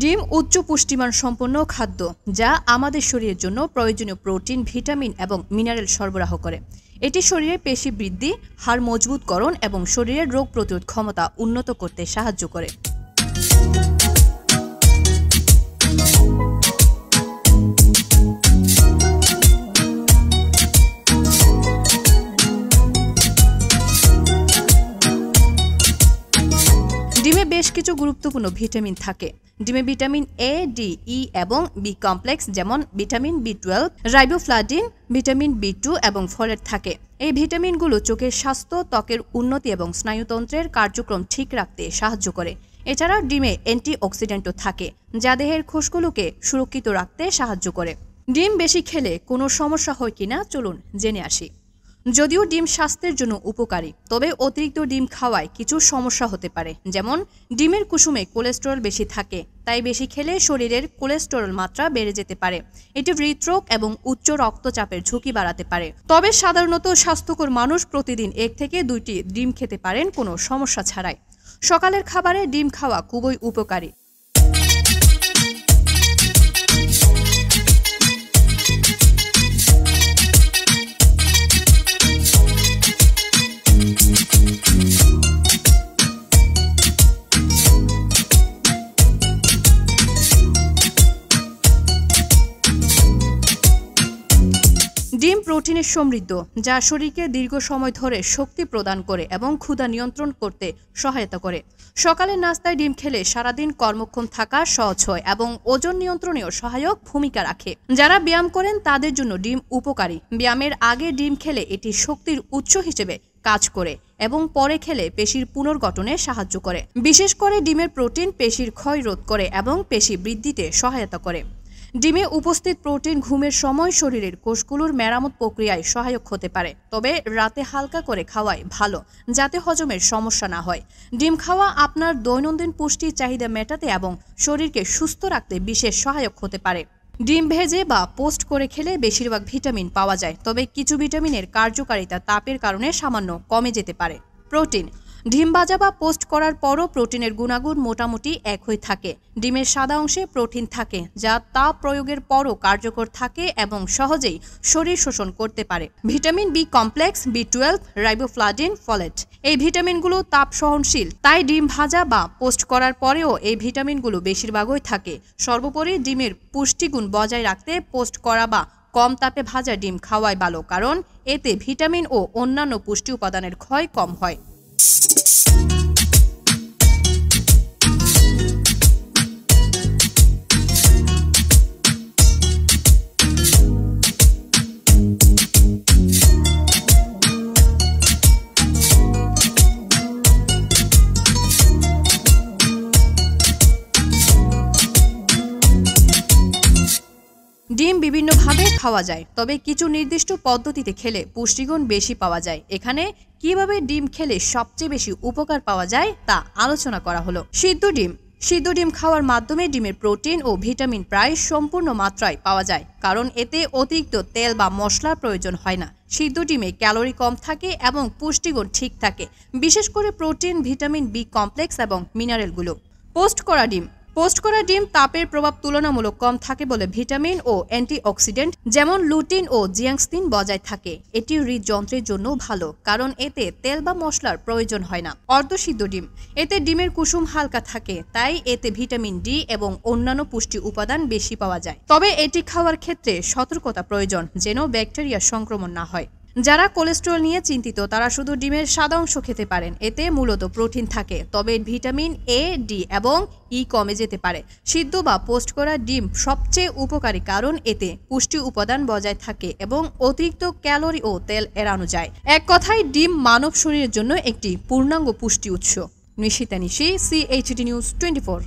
ডিম উচ্চ পুষ্টিমান সম্পন্ন খাদ্য যা আমাদের শরীরের জন্য প্রয়োজনীয় প্রোটিন, ভিটামিন এবং মিনারেল সরবরাহ করে। এটি শরীরে পেশি বৃদ্ধি, হাড় মজবুতকরণ এবং শরীরের রোগ প্রতিরোধ ক্ষমতা উন্নত করতে সাহায্য করে। ডিমে বেশ কিছু গুরুত্বপূর্ণ ভিটামিন থাকে। ডিমে ভিটামিন এ, ডি, ই এবং বি কমপ্লেক্স যেমন ভিটামিন বি12, রাইবোফ্লাভিন, ভিটামিন বি2 এবং ফলেট থাকে। এই ভিটামিনগুলো চোখের স্বাস্থ্য, ত্বকের উন্নতি এবং স্নায়ুতন্ত্রের কার্যক্রম ঠিক রাখতে সাহায্য করে। এছাড়া ডিমে অ্যান্টিঅক্সিডেন্টও থাকে যা দেহের কোষগুলোকে সুরক্ষিত রাখতে সাহায্য করে। ডিম বেশি খেলে কোনো সমস্যা হয় কিনা চলুন জেনে আসি। যদিও ডিম স্বাস্থ্যের জন্য উপকারী, তবে অতিরিক্ত ডিম খাওয়ায় কিছু সমস্যা হতে পারে। যেমন ডিমের কুসুমে কোলেস্টেরল বেশি থাকে, তাই বেশি খেলে শরীরের কোলেস্টেরল মাত্রা বেড়ে যেতে পারে। এটি হৃদরোগ এবং উচ্চ রক্তচাপের ঝুঁকি বাড়াতে পারে। তবে সাধারণত স্বাস্থ্যকর মানুষ প্রতিদিন 1 থেকে 2টি ডিম খেতে পারেন কোনো সমস্যা ছাড়াই। সকালের খাবারে ডিম খাওয়া খুবই উপকারী। ডিম প্রোটিনে সমৃদ্ধ, যা শরীরকে দীর্ঘ সময় ধরে শক্তি প্রদান করে এবং ক্ষুধা নিয়ন্ত্রণ করতে সহায়তা করে। সকালের নাস্তায় ডিম খেলে সারাদিন কর্মক্ষম থাকা সহজ হয় এবং ওজন নিয়ন্ত্রণেও সহায়ক ভূমিকা রাখে। যারা ব্যায়াম করেন তাদের জন্য ডিম উপকারী। ব্যায়ামের আগে ডিম খেলে এটি শক্তির উৎস হিসেবে কাজ করে এবং পরে খেলে পেশির পুনর্গঠনে সাহায্য করে। বিশেষ করে ডিমের প্রোটিন পেশির ক্ষয় রোধ করে এবং পেশি বৃদ্ধিতে সহায়তা করে। ডিমে উপস্থিত প্রোটিন ঘুমের সময় শরীরের কোষগুলোর মেরামত প্রক্রিয়ায় সহায়ক হতে পারে, তবে রাতে হালকা করে খাওয়াই ভালো যাতে হজমের সমস্যা না হয়। ডিম খাওয়া আপনার দৈনন্দিন পুষ্টির চাহিদা মেটাতে এবং শরীরকে সুস্থ রাখতে বিশেষ সহায়ক হতে পারে। ডিম ভেজে বা পোস্ট করে খেলে বেশিরভাগ ভিটামিন পাওয়া যায়, তবে কিছু ভিটামিনের কার্যকারিতা তাপের কারণে সামান্য কমে যেতে পারে। প্রোটিন ডিম ভাজা বা পোস্ট করার পরও প্রোটিনের গুণাগুণ মোটামুটি একই থাকে। ডিমের সাদা অংশে প্রোটিন থাকে যা তাপ প্রয়োগের পরও কার্যকর থাকে এবং সহজেই শরীর শোষণ করতে পারে। ভিটামিন বি কমপ্লেক্স, বি12, রাইবোফ্লাভিন, ফলেট এই ভিটামিনগুলো তাপ সহনশীল, তাই ডিম ভাজা বা পোস্ট করার পরেও এই ভিটামিনগুলো বেশিরভাগই থাকে। সর্বোপরি ডিমের পুষ্টিগুণ বজায় রাখতে পোস্ট করা বা কম তাপে ভাজা ডিম খাওয়াই ভালো, কারণ এতে ভিটামিন ও অন্যান্য পুষ্টি উপাদানের ক্ষয় কম হয়। ডিম বিভিন্নভাবে খাওয়া যায়, তবে কিছু নির্দিষ্ট পদ্ধতিতে খেলে পুষ্টিগুণ বেশি পাওয়া যায়। এখানে কিভাবে ডিম খেলে সবচেয়ে বেশি উপকার পাওয়া যায় তা আলোচনা করা হলো। সিদ্ধ ডিম খাওয়ার মাধ্যমে ডিমের প্রোটিন ও ভিটামিন প্রায় সম্পূর্ণ মাত্রায় পাওয়া যায়, কারণ এতে অতিরিক্ত তেল বা মশলার প্রয়োজন হয় না। সিদ্ধ ডিমে ক্যালোরি কম থাকে এবং পুষ্টিগুণ ঠিক থাকে, বিশেষ করে প্রোটিন, ভিটামিন বি কমপ্লেক্স এবং মিনারেলগুলো। পোস্ট করা ডিম তাপের প্রভাব তুলনামূলক কম থাকে বলে ভিটামিন ও অ্যান্টিঅক্সিডেন্ট যেমন লুটিন ও জিয়াংস্তিন বজায় থাকে। এটি হৃদযন্ত্রের জন্য ভালো, কারণ এতে তেল বা মশলার প্রয়োজন হয় না। অর্ধসিদ্ধ ডিম এতে ডিমের কুসুম হালকা থাকে, তাই এতে ভিটামিন ডি এবং অন্যান্য পুষ্টি উপাদান বেশি পাওয়া যায়। তবে এটি খাওয়ার ক্ষেত্রে সতর্কতা প্রয়োজন যেন ব্যাকটেরিয়া সংক্রমণ না হয়। যারা কোলেস্টেরল নিয়ে চিন্তিত তারা শুধু ডিমের সাদা অংশ খেতে পারেন। এতে মূলত প্রোটিন থাকে, তবে ভিটামিন এ, ডি এবং ই কমে যেতে পারে। সিদ্ধ বা পোস্ট করা ডিম সবচেয়ে উপকারী, কারণ এতে পুষ্টি উপাদান বজায় থাকে এবং অতিরিক্ত ক্যালোরি ও তেল এড়ানো যায়। এক কথায় ডিম মানব শরীরের জন্য একটি পূর্ণাঙ্গ পুষ্টি উৎস। নিশিতা নিশি, CHD নিউজ 24।